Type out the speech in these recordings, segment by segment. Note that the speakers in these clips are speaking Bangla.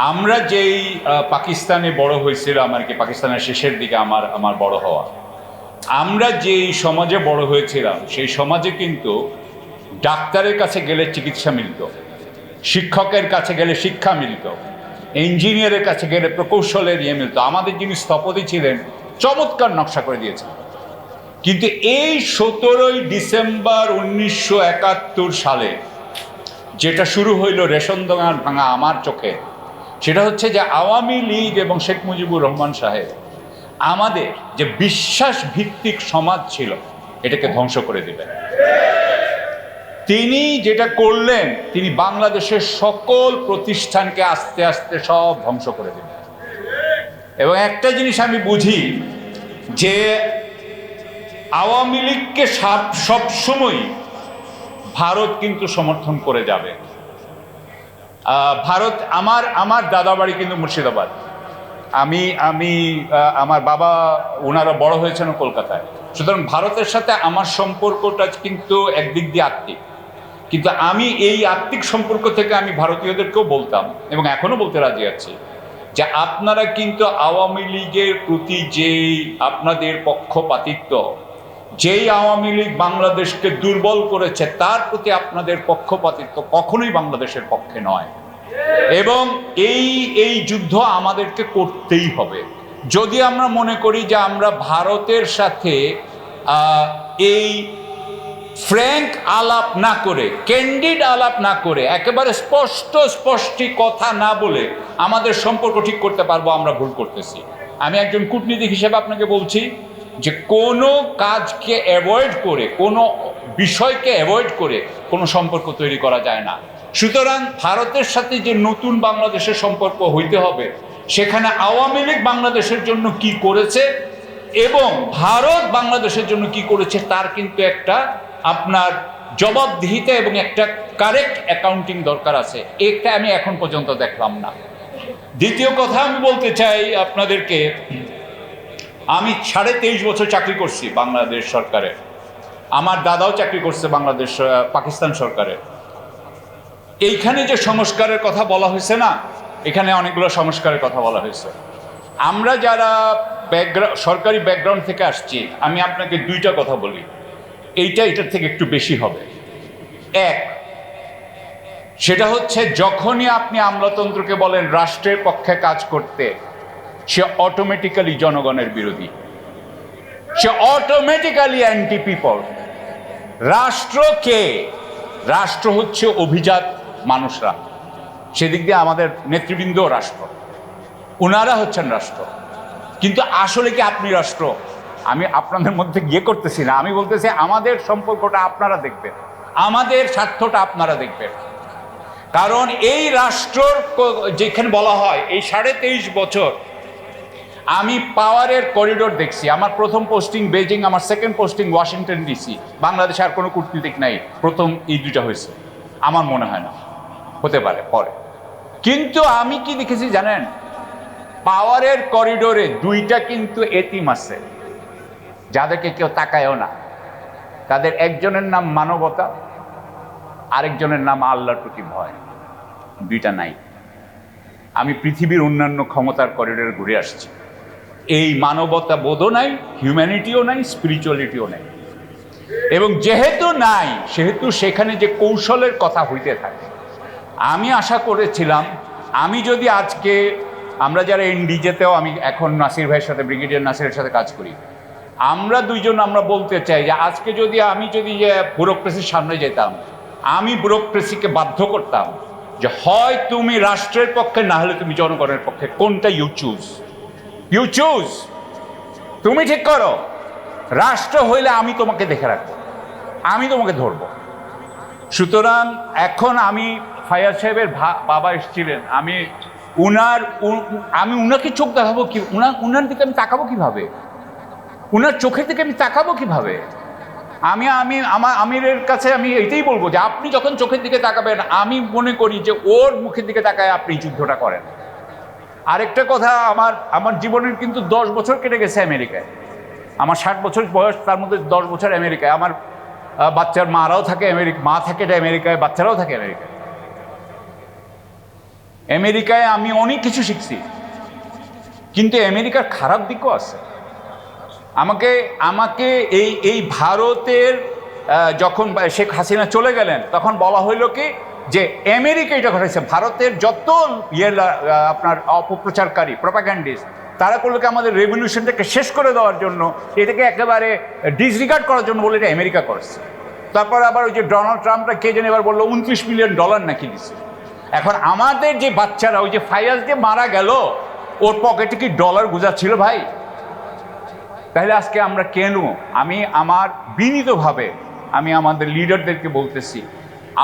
আমরা যেই পাকিস্তানে বড় হয়েছিলাম আর কি, পাকিস্তানের শেষের দিকে আমার বড় হওয়া, আমরা যেই সমাজে বড় হয়েছিলাম সেই সমাজে কিন্তু ডাক্তারের কাছে গেলে চিকিৎসা মিলত, শিক্ষকের কাছে গেলে শিক্ষা মিলত, ইঞ্জিনিয়ারের কাছে গেলে প্রকৌশলের ইয়ে মিলত। আমাদের যিনি স্থপতি ছিলেন চমৎকার নকশা করে দিয়েছেন। কিন্তু এই 17ই ডিসেম্বর 1971 সালে যেটা শুরু হইল রেশন দোকান ভাঙা আমার চোখে, সেটা হচ্ছে যে আওয়ামী লীগ এবং শেখ মুজিবুর রহমান সাহেব আমাদের যে বিশ্বাস ভিত্তিক সমাজ ছিল এটাকে ধ্বংস করে দিলেন। তিনি যেটা করলেন, তিনি বাংলাদেশের সকল প্রতিষ্ঠানকে আস্তে আস্তে সব ধ্বংস করে দিলেন। এবং একটা জিনিস আমি বুঝি যে আওয়ামী লীগকে সবসময় ভারত কিন্তু সমর্থন করে যাবে। ভারত, আমার দাদা বাড়ি কিন্তু মুর্শিদাবাদ। আমার বাবা ওনারা বড় হয়েছেন কলকাতায়, সুতরাং ভারতের সাথে আমার সম্পর্কটা কিন্তু একদিক দিয়ে আত্মিক। কিন্তু আমি এই আত্মিক সম্পর্ক থেকে আমি ভারতীয়দেরকেও বলতাম এবং এখনো বলতে রাজি আছি যে আপনারা কিন্তু আওয়ামী লীগের প্রতি যেই আপনাদের পক্ষপাতিত্ব, যেই আওয়ামী লীগ বাংলাদেশকে দুর্বল করেছে তার প্রতি আপনাদের পক্ষপাতিত্ব কখনোই বাংলাদেশের পক্ষে নয়। এবং এই যুদ্ধ আমাদেরকে করতেই হবে। যদি আমরা মনে করি যে আমরা ভারতের সাথে এই ফ্র্যাঙ্ক আলাপ না করে, ক্যান্ডিড আলাপ না করে, একেবারে স্পষ্ট কথা না বলে আমাদের সম্পর্ক ঠিক করতে পারবো, আমরা ভুল করতেছি। আমি একজন কূটনীতিক হিসেবে আপনাকে বলছি যে কোনো কাজকে অ্যাভয়েড করে, কোনো বিষয়কে অ্যাভয়েড করে কোনো সম্পর্ক তৈরি করা যায় না। সুতরাং ভারতের সাথে যে নতুন বাংলাদেশের সম্পর্ক হইতে হবে, সেখানে আওয়ামী লীগ বাংলাদেশের জন্য কি করেছে এবং ভারত বাংলাদেশের জন্য কি করেছে তার কিন্তু একটা আপনার জবাবদিহিতা এবং একটা কারেক্ট অ্যাকাউন্টিং দরকার আছে। এটা আমি এখন পর্যন্ত দেখলাম না। দ্বিতীয় কথা আমি বলতে চাই আপনাদেরকে, আমি 23.5 বছর চাকরি করছি বাংলাদেশ সরকারে। আমার দাদাও চাকরি করছে পাকিস্তান সরকারে। এইখানে যে সংস্কারের কথা বলা হয়েছে না, এখানে অনেকগুলো সংস্কারের কথা বলা হয়েছে। আমরা যারা সরকারি ব্যাকগ্রাউন্ড থেকে আসছি, আমি আপনাকে দুইটা কথা বলি, এটার থেকে একটু বেশি হবে। এক, সেটা হচ্ছে যখনই আপনি আমলাতন্ত্রকে বলেন রাষ্ট্রের পক্ষে কাজ করতে, সে অটোমেটিক্যালি জনগণের বিরোধী, সে অটোমেটিক্যালি অ্যান্টি পিপল। রাষ্ট্র হচ্ছে অভিজাত মানুষরা, সেদিক দিয়ে আমাদের নেতৃবৃন্দ রাষ্ট্র, ওনারা হচ্ছেন রাষ্ট্র। কিন্তু আসলে কি আপনি রাষ্ট্র? আমি আপনাদের মধ্যে গিয়ে করতেছি না, আমি বলতেছি আমাদের সম্পর্কটা আপনারা দেখবেন, আমাদের স্বার্থটা আপনারা দেখবেন। কারণ এই রাষ্ট্র যেখানে বলা হয় এই 23.5 বছর আমি পাওয়ারের করিডোর দেখছি। আমার প্রথম পোস্টিং বেজিং, আমার সেকেন্ড পোস্টিং ওয়াশিংটন ডিসি। বাংলাদেশে আর কোনো কূটনীতিক নাই, প্রথম এই দুইটা হয়েছে, আমার মনে হয় না, হতে পারে পরে। কিন্তু আমি কি দেখেছি জানেন, পাওয়ারের করিডোরে দুইটা কিন্তু এতিম আছে যাদেরকে কেউ তাকায়ও না। তাদের একজনের নাম মানবতা, আরেকজনের নাম আল্লাহর প্রতি ভয়। দুইটা নাই। আমি পৃথিবীর অন্যান্য ক্ষমতার করিডোরে ঘুরে আসছি, এই মানবতা বোধও নাই, হিউম্যানিটিও নাই, স্পিরিচুয়ালিটিও নাই। এবং যেহেতু নাই, সেহেতু সেখানে যে কৌশলের কথা হইতে থাকে। আমি আশা করেছিলাম আমি যদি আজকে, আমরা যারা এনডিজেতেও, আমি এখন নাসির ভাইয়ের সাথে, ব্রিগেডিয়ার নাসিরের সাথে কাজ করি, আমরা দুইজন আমরা বলতে চাই যে আজকে যদি আমি ব্যুরোক্রেসির সামনে যেতাম, আমি ব্যুরোক্রেসিকে বাধ্য করতাম যে হয় তুমি রাষ্ট্রের পক্ষে, না হলে তুমি জনগণের পক্ষে, কোনটা ইউ চুজ, তুমি ঠিক করো। রাষ্ট্র হইলে আমি তোমাকে দেখে রাখবো, আমি তোমাকে ধরবো। সুতরাং এখন আমি ফায়াজ সাহেবের বাবা এসেছিলেন, আমি উনাকে চোখ দেখাবো কি, উনার দিকে আমি তাকাবো কিভাবে, উনার চোখের দিকে আমি তাকাবো কিভাবে? আমার আমিরের কাছে আমি এটাই বলবো যে আপনি যখন চোখের দিকে তাকাবেন, আমি মনে করি যে ওর মুখের দিকে তাকায় আপনি যুদ্ধটা করেন। আরেকটা কথা, আমার জীবনের কিন্তু 10 বছর কেটে গেছে আমেরিকায়। আমার 60 বছর বয়স, তার মধ্যে 10 বছর আমেরিকায়। আমার বাচ্চার মারাও থাকে মা থাকে আমেরিকায়, বাচ্চারাও থাকে আমেরিকায়। আমেরিকায় আমি অনেক কিছু শিখছি, কিন্তু আমেরিকার খারাপ দিকও আছে। আমাকে আমাকে এই ভারতের যখন শেখ হাসিনা চলে গেলেন তখন বলা হইল কি যে আমেরিকা এটা ঘটাইছে, ভারতের যত আপনার অপপ্রচারকারী প্রপাগ্যান্ডিস্ট তারা করলো কি আমাদের রেভলিউশনটাকে শেষ করে দেওয়ার জন্য, এটাকে একেবারে ডিসরিগার্ড করার জন্য বলে এটা আমেরিকা করেছে। তারপর আবার ওই যে ডোনাল্ড ট্রাম্পটা কে যেন এবার বললো $29 মিলিয়ন নাকি দিচ্ছে। এখন আমাদের যে বাচ্চারা ওই যে ফায়াজ যে মারা গেল ওর পকেটে কি ডলার গুজা ছিল ভাই? তাহলে আজকে আমরা কেন? আমি আমার বিনীতভাবে আমি আমাদের লিডারদেরকে বলতেছি,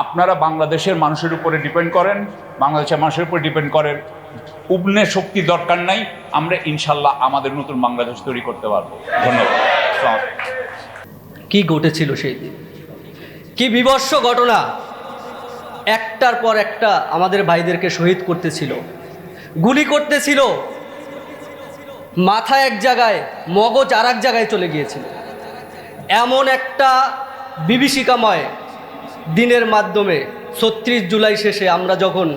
আপনারা বাংলাদেশের মানুষের উপরে ডিপেন্ড করেন, বাংলাদেশের মানুষের উপরে ডিপেন্ড করেন। উপনে শক্তি দরকার নাই, আমরা ইনশাল্লাহ আমাদের নতুন বাংলাদেশ তৈরি করতে পারবো। ধন্যবাদ। কি ঘটেছিল সেই দিন, কি বিভৎস ঘটনা! একটার পর একটা আমাদের ভাইদেরকে শহীদ করতেছিল, গুলি করতেছিল, মাথা এক জায়গায় মগজ আর এক জায়গায় চলে গিয়েছিল। এমন একটা বিভীষিকাময় দিনের মাধ্যমে 36 জুলাই শেষে আমরা যখন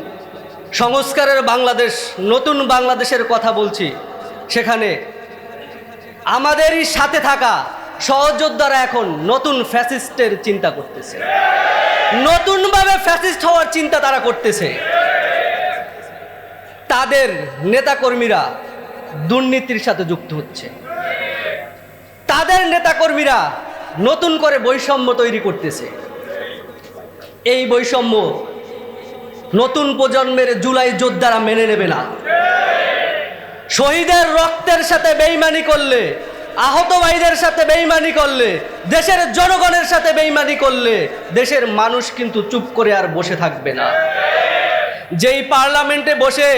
সংস্কারের বাংলাদেশ, নতুন বাংলাদেশের কথা বলছি, সেখানে আমাদেরই সাথে থাকা সহযোদ্ধারা এখন নতুন ফ্যাসিস্টের চিন্তা করতেছে, নতুনভাবে ফ্যাসিস্ট হওয়ার চিন্তা তারা করতেছে। তাদের নেতাকর্মীরা দুর্নীতির সাথে যুক্ত হচ্ছে, তাদের নেতাকর্মীরা নতুন করে বৈষম্য তৈরি করতেছে। এই বৈষম্য নতুন প্রজন্মের জুলাই যোদ্ধারা মেনে নেবে না। শহীদের রক্তের সাথে বেইমানি করলে, আহত ভাইদের সাথে বেইমানি করলে, দেশের জনগণের সাথে বেইমানি করলে দেশের মানুষ কিন্তু চুপ করে আর বসে থাকবে না। যেই পার্লামেন্টে বসে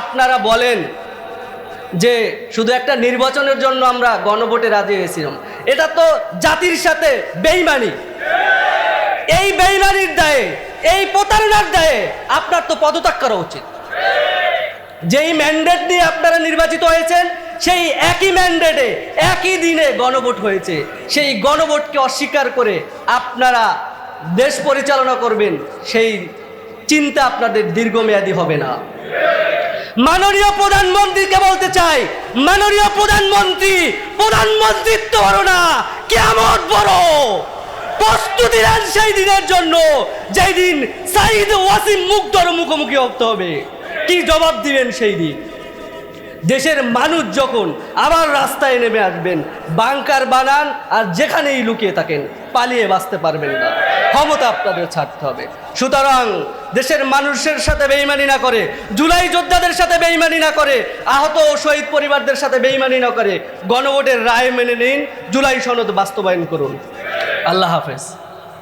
আপনারা বলেন যে শুধু একটা নির্বাচনের জন্য আমরা গণভোটে রাজি হয়েছিলাম, এটা তো জাতির সাথে বেইমানি। এই বেইমানির দায়ে, এই প্রতারণার দায়ে আপনার তো পদত্যাগ করা উচিত। যেই ম্যান্ডেট নিয়ে আপনারা নির্বাচিত হয়েছেন, সেই একই ম্যান্ডেটে একই দিনে গণভোট হয়েছে, সেই গণভোটকে অস্বীকার করে আপনারা দেশ পরিচালনা করবেন, সেই চিন্তা আপনাদের দীর্ঘমেয়াদী হবে না। মাননীয় প্রধানমন্ত্রীকে বলতে চাই, মাননীয় প্রধানমন্ত্রী, প্রধানমন্ত্রিত্ব বড় না, কিয়ামত বড়। প্রস্তুতি নেন সেই দিনের জন্য, যেই দিন সাইদ ওয়াসিম মুগ্ধর মুখোমুখি হতে হবে। কি জবাব দিবেন সেই দিন? দেশের মানুষ যখন আবার রাস্তায় নেমে আসবেন, বাংকার বানান আর যেখানেই লুকিয়ে থাকেন, পালিয়ে বাঁচতে পারবেন না। ক্ষমতা আপনাদের ছাড়তে হবে। সুতরাং দেশের মানুষের সাথে বেইমানি না করে, জুলাই যোদ্ধাদের সাথে বেইমানি না করে, আহত ও শহীদ পরিবারদের সাথে বেইমানি না করে গণভোটের রায় মেনে নিন, জুলাই সনদ বাস্তবায়ন করুন। আল্লাহ হাফেজ।